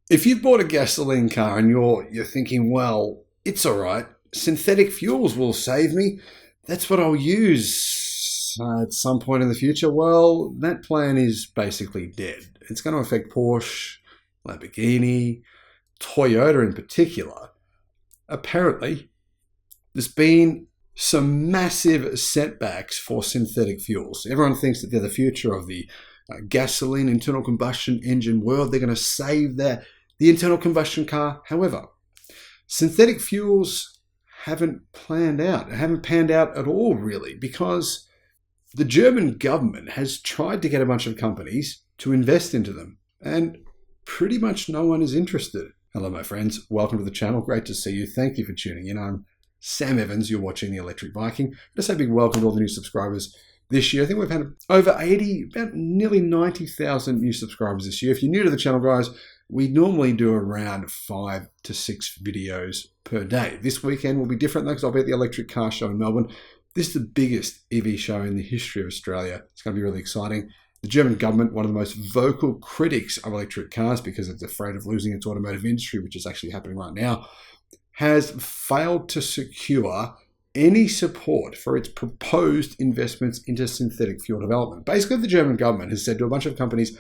If you've bought a gasoline car and you're thinking, well, it's all right, synthetic fuels will save me. That's what I'll use at some point in the future. Well, that plan is basically dead. It's going to affect Porsche, Lamborghini, Toyota in particular. Apparently, there's been some massive setbacks for synthetic fuels. Everyone thinks that they're the future of the gasoline internal combustion engine world. They're going to save the internal combustion car. However, synthetic fuels haven't panned out at all, really, because the German government has tried to get a bunch of companies to invest into them, and pretty much no one is interested. Hello, my friends. Welcome to the channel. Great to see you. Thank you for tuning in. I'm Sam Evans. You're watching the Electric Viking. Just a big welcome to all the new subscribers this year. I think we've had over about nearly 90,000 new subscribers this year. If you're new to the channel, guys, we normally do around 5 to 6 videos per day. This weekend will be different though, because I'll be at the Electric Car Show in Melbourne. This is the biggest EV show in the history of Australia. It's going to be really exciting. The German government, one of the most vocal critics of electric cars because it's afraid of losing its automotive industry, which is actually happening right now, has failed to secure any support for its proposed investments into synthetic fuel development. Basically, the German government has said to a bunch of companies,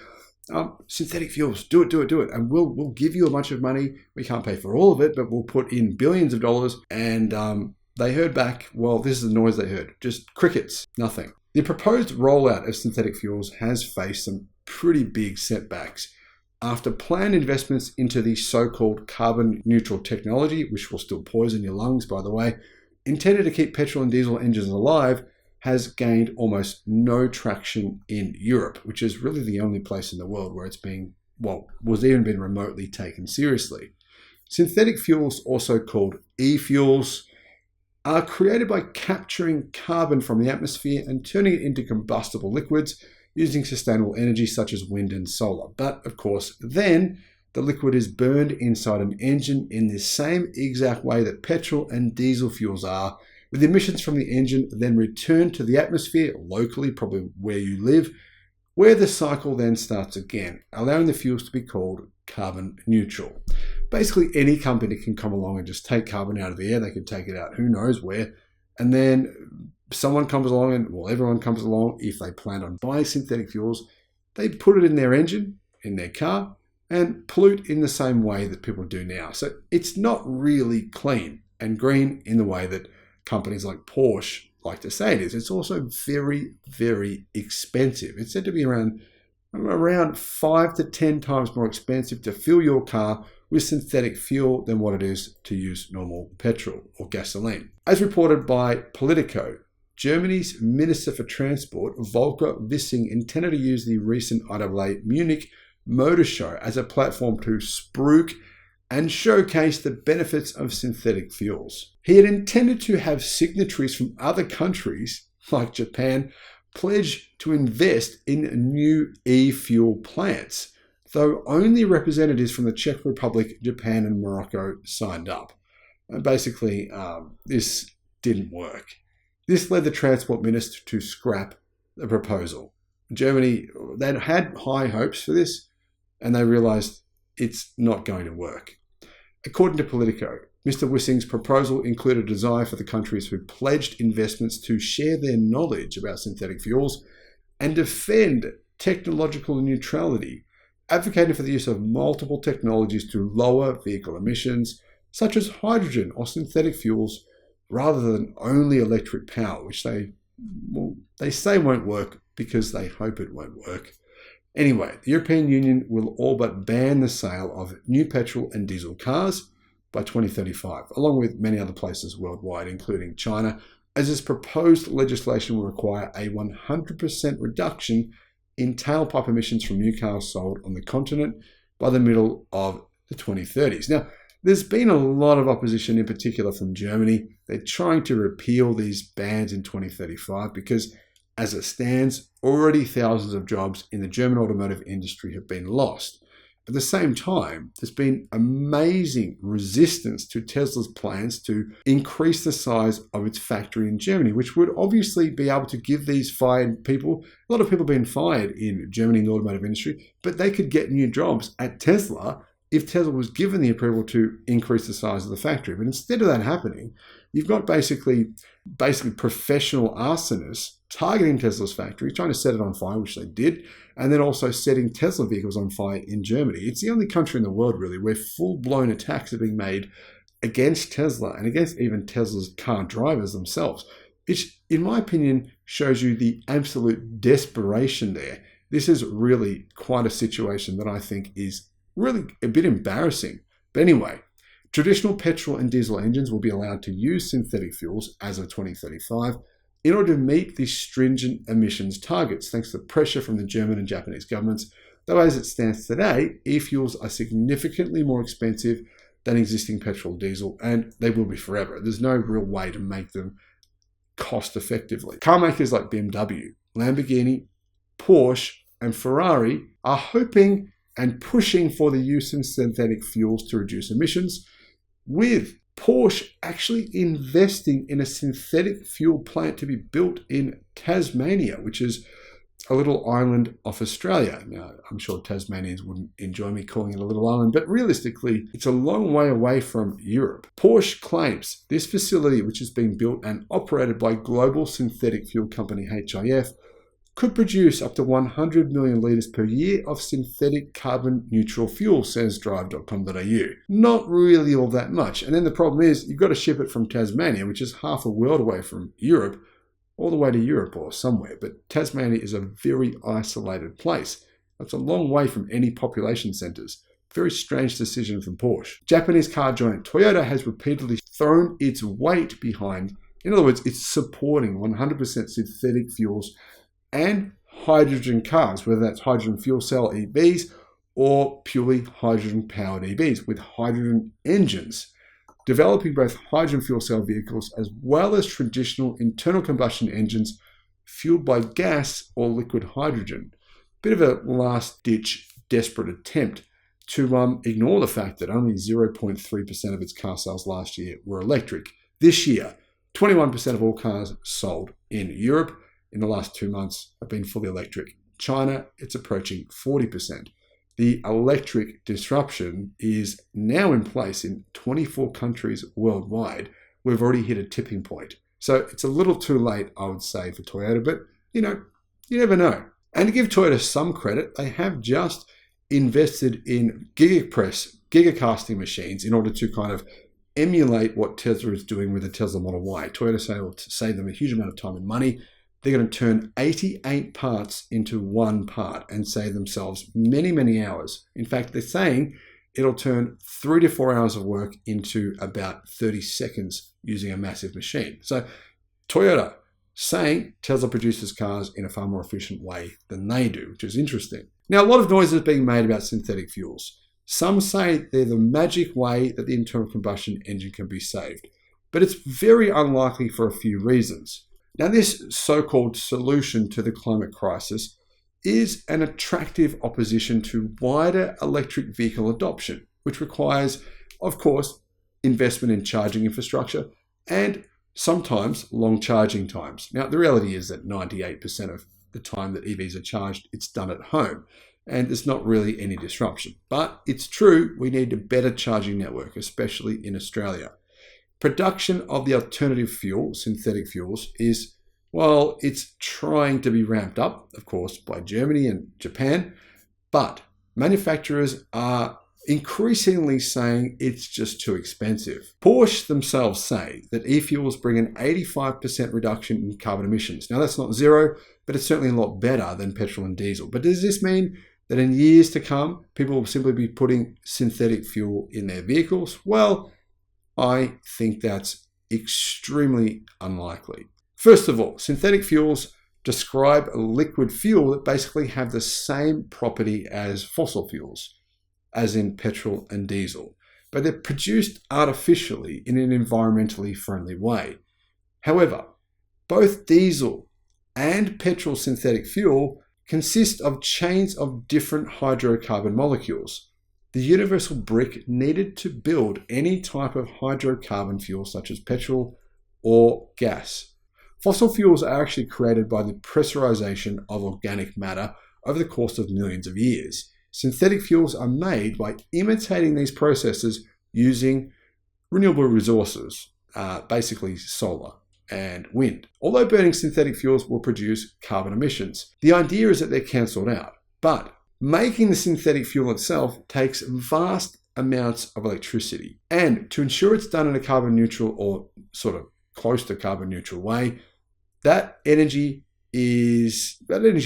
synthetic fuels, do it. And we'll give you a bunch of money. We can't pay for all of it, but we'll put in billions of dollars. And they heard back, well, this is the noise they heard. Just crickets, nothing. The proposed rollout of synthetic fuels has faced some pretty big setbacks after planned investments into the so-called carbon neutral technology, which will still poison your lungs, by the way, intended to keep petrol and diesel engines alive, has gained almost no traction in Europe, which is really the only place in the world where it's was even been remotely taken seriously. Synthetic fuels, also called e-fuels, are created by capturing carbon from the atmosphere and turning it into combustible liquids using sustainable energy such as wind and solar. But of course, then the liquid is burned inside an engine in the same exact way that petrol and diesel fuels are, with emissions from the engine then returned to the atmosphere locally, probably where you live, where the cycle then starts again, allowing the fuels to be called carbon neutral. Basically, any company can come along and just take carbon out of the air. They can take it out who knows where, and then someone comes along and, well, everyone comes along. If they plan on buying synthetic fuels, they put it in their engine, in their car, and pollute in the same way that people do now. So it's not really clean and green in the way that companies like Porsche like to say it is. It's also very, very expensive. It's said to be around 5 to 10 times more expensive to fill your car with synthetic fuel than what it is to use normal petrol or gasoline. As reported by Politico, Germany's Minister for Transport, Volker Wissing, intended to use the recent IAA Munich Motor Show as a platform to spruik and showcase the benefits of synthetic fuels. He had intended to have signatories from other countries, like Japan, pledge to invest in new e-fuel plants, though only representatives from the Czech Republic, Japan, and Morocco signed up. And basically, this didn't work. This led the transport minister to scrap the proposal. Germany, they'd had high hopes for this, and they realized it's not going to work. According to Politico, Mr. Wissing's proposal included a desire for the countries who pledged investments to share their knowledge about synthetic fuels and defend technological neutrality, advocating for the use of multiple technologies to lower vehicle emissions, such as hydrogen or synthetic fuels, rather than only electric power, which they say won't work because they hope it won't work. Anyway, the European Union will all but ban the sale of new petrol and diesel cars by 2035, along with many other places worldwide, including China, as this proposed legislation will require a 100% reduction in tailpipe emissions from new cars sold on the continent by the middle of the 2030s. Now, there's been a lot of opposition, in particular from Germany. They're trying to repeal these bans in 2035 because, as it stands, already thousands of jobs in the German automotive industry have been lost. At the same time, there's been amazing resistance to Tesla's plans to increase the size of its factory in Germany, which would obviously be able to give these fired people, a lot of people being fired in Germany in the automotive industry, but they could get new jobs at Tesla if Tesla was given the approval to increase the size of the factory. But instead of that happening, you've got basically professional arsonists targeting Tesla's factory, trying to set it on fire, which they did, and then also setting Tesla vehicles on fire in Germany. It's the only country in the world, really, where full-blown attacks are being made against Tesla and against even Tesla's car drivers themselves, which, in my opinion, shows you the absolute desperation there. This is really quite a situation that I think is really a bit embarrassing. But anyway, traditional petrol and diesel engines will be allowed to use synthetic fuels as of 2035 in order to meet these stringent emissions targets, thanks to pressure from the German and Japanese governments. Though as it stands today, e-fuels are significantly more expensive than existing petrol and diesel, and they will be forever. There's no real way to make them cost effectively. Car makers like BMW, Lamborghini, Porsche, and Ferrari are hoping and pushing for the use of synthetic fuels to reduce emissions, with Porsche actually investing in a synthetic fuel plant to be built in Tasmania, which is a little island off Australia. Now, I'm sure Tasmanians wouldn't enjoy me calling it a little island, but realistically, it's a long way away from Europe. Porsche claims this facility, which is being built and operated by global synthetic fuel company HIF, could produce up to 100 million litres per year of synthetic carbon neutral fuel, says drive.com.au. Not really all that much. And then the problem is you've got to ship it from Tasmania, which is half a world away from Europe, all the way to Europe or somewhere. But Tasmania is a very isolated place. That's a long way from any population centres. Very strange decision from Porsche. Japanese car giant Toyota has repeatedly thrown its weight behind, in other words, it's supporting 100% synthetic fuels and hydrogen cars, whether that's hydrogen fuel cell EVs or purely hydrogen-powered EVs with hydrogen engines, developing both hydrogen fuel cell vehicles as well as traditional internal combustion engines fueled by gas or liquid hydrogen. Bit of a last-ditch desperate attempt to ignore the fact that only 0.3% of its car sales last year were electric. This year, 21% of all cars sold in Europe in the last 2 months have been fully electric. China, it's approaching 40%. The electric disruption is now in place in 24 countries worldwide. We've already hit a tipping point. So it's a little too late, I would say, for Toyota, but you never know. And to give Toyota some credit, they have just invested in gigacasting machines in order to kind of emulate what Tesla is doing with the Tesla Model Y. Toyota say it will save them a huge amount of time and money. They're going to turn 88 parts into one part and save themselves many, many hours. In fact, they're saying it'll turn 3 to 4 hours of work into about 30 seconds using a massive machine. So Toyota saying Tesla produces cars in a far more efficient way than they do, which is interesting. Now, a lot of noise is being made about synthetic fuels. Some say they're the magic way that the internal combustion engine can be saved, but it's very unlikely for a few reasons. Now, this so-called solution to the climate crisis is an attractive opposition to wider electric vehicle adoption, which requires, of course, investment in charging infrastructure and sometimes long charging times. Now, the reality is that 98% of the time that EVs are charged, it's done at home, and there's not really any disruption. But it's true, we need a better charging network, especially in Australia. Production of the alternative fuel, synthetic fuels, it's trying to be ramped up, of course, by Germany and Japan, but manufacturers are increasingly saying it's just too expensive. Porsche themselves say that e-fuels bring an 85% reduction in carbon emissions. Now, that's not zero, but it's certainly a lot better than petrol and diesel. But does this mean that in years to come, people will simply be putting synthetic fuel in their vehicles? Well, I think that's extremely unlikely. First of all, synthetic fuels describe a liquid fuel that basically have the same property as fossil fuels, as in petrol and diesel, but they're produced artificially in an environmentally friendly way. However, both diesel and petrol synthetic fuel consist of chains of different hydrocarbon molecules. The universal brick needed to build any type of hydrocarbon fuel such as petrol or gas. Fossil fuels are actually created by the pressurization of organic matter over the course of millions of years. Synthetic fuels are made by imitating these processes using renewable resources, basically solar and wind. Although burning synthetic fuels will produce carbon emissions, the idea is that they're cancelled out. But making the synthetic fuel itself takes vast amounts of electricity. And to ensure it's done in a carbon neutral or sort of close to carbon neutral way, that energy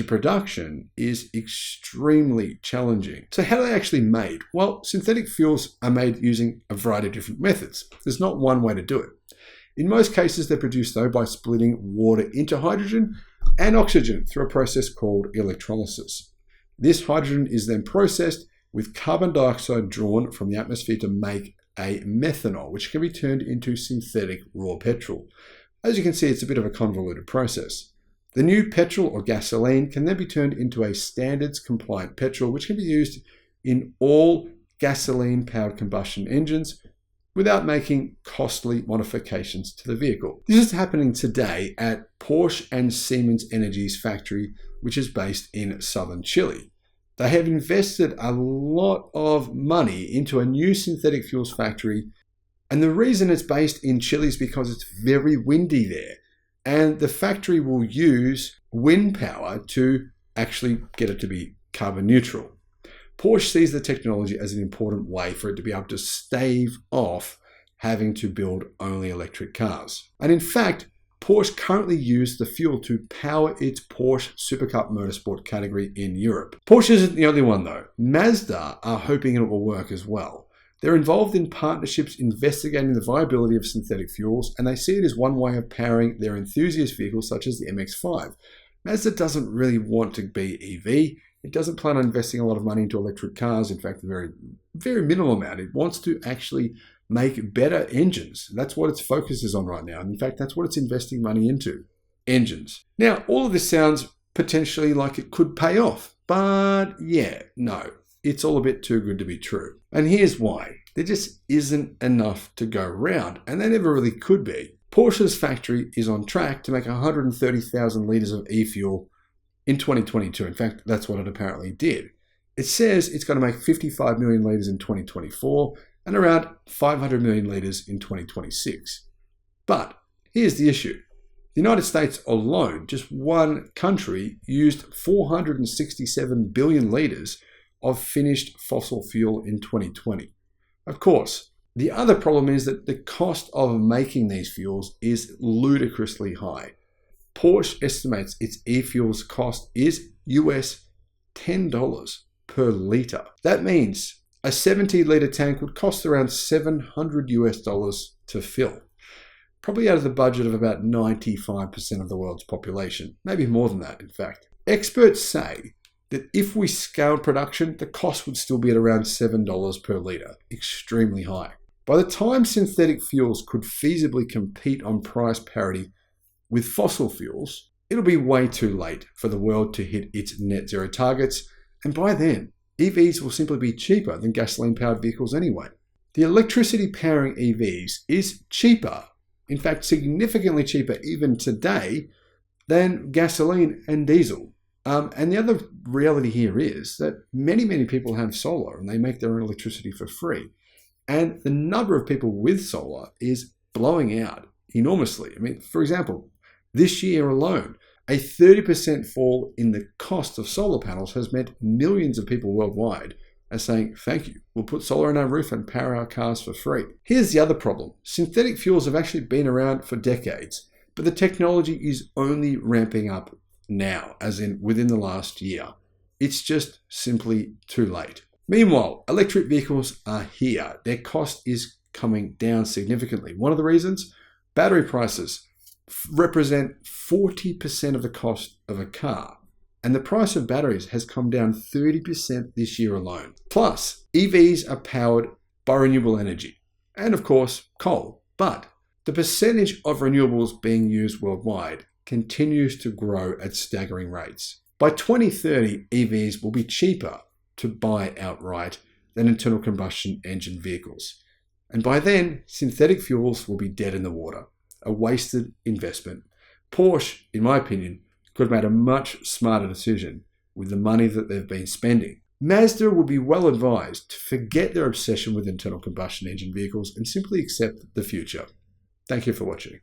production is extremely challenging. So how are they actually made? Well, synthetic fuels are made using a variety of different methods. There's not one way to do it. In most cases, they're produced though by splitting water into hydrogen and oxygen through a process called electrolysis. This hydrogen is then processed with carbon dioxide drawn from the atmosphere to make a methanol, which can be turned into synthetic raw petrol. As you can see, it's a bit of a convoluted process. The new petrol or gasoline can then be turned into a standards-compliant petrol, which can be used in all gasoline-powered combustion engines without making costly modifications to the vehicle. This is happening today at Porsche and Siemens Energy's factory, which is based in southern Chile. They have invested a lot of money into a new synthetic fuels factory, and the reason it's based in Chile is because it's very windy there, and the factory will use wind power to actually get it to be carbon neutral. Porsche sees the technology as an important way for it to be able to stave off having to build only electric cars. And in fact, Porsche currently uses the fuel to power its Porsche Supercup Motorsport category in Europe. Porsche isn't the only one though. Mazda are hoping it will work as well. They're involved in partnerships investigating the viability of synthetic fuels, and they see it as one way of powering their enthusiast vehicles such as the MX-5. Mazda doesn't really want to be EV. It doesn't plan on investing a lot of money into electric cars. In fact, a very, very minimal amount. It wants to actually make better engines. That's what its focus is on right now. And in fact, that's what it's investing money into, engines. Now, all of this sounds potentially like it could pay off, but yeah, no, it's all a bit too good to be true. And here's why. There just isn't enough to go around, and there never really could be. Porsche's factory is on track to make 130,000 litres of e-fuel in 2022. In fact, that's what it apparently did. It says it's going to make 55 million litres in 2024 and around 500 million litres in 2026. But here's the issue. The United States alone, just one country, used 467 billion litres of finished fossil fuel in 2020. Of course, the other problem is that the cost of making these fuels is ludicrously high. Porsche estimates its e-fuels cost is US $10 per litre. That means a 70-litre tank would cost around $700 to fill. Probably out of the budget of about 95% of the world's population. Maybe more than that, in fact. Experts say that if we scaled production, the cost would still be at around $7 per litre. Extremely high. By the time synthetic fuels could feasibly compete on price parity with fossil fuels, it'll be way too late for the world to hit its net zero targets, and by then, EVs will simply be cheaper than gasoline-powered vehicles anyway. The electricity powering EVs is cheaper, in fact significantly cheaper even today, than gasoline and diesel. And the other reality here is that many people have solar and they make their own electricity for free. And the number of people with solar is blowing out enormously. I mean, for example, this year alone, a 30% fall in the cost of solar panels has meant millions of people worldwide are saying, thank you, we'll put solar on our roof and power our cars for free. Here's the other problem. Synthetic fuels have actually been around for decades, but the technology is only ramping up now, as in within the last year. It's just simply too late. Meanwhile, electric vehicles are here. Their cost is coming down significantly. One of the reasons, battery prices represent 40% of the cost of a car. And the price of batteries has come down 30% this year alone. Plus, EVs are powered by renewable energy and, of course, coal. But the percentage of renewables being used worldwide continues to grow at staggering rates. By 2030, EVs will be cheaper to buy outright than internal combustion engine vehicles. And by then, synthetic fuels will be dead in the water. A wasted investment. Porsche, in my opinion, could have made a much smarter decision with the money that they've been spending. Mazda would be well advised to forget their obsession with internal combustion engine vehicles and simply accept the future. Thank you for watching.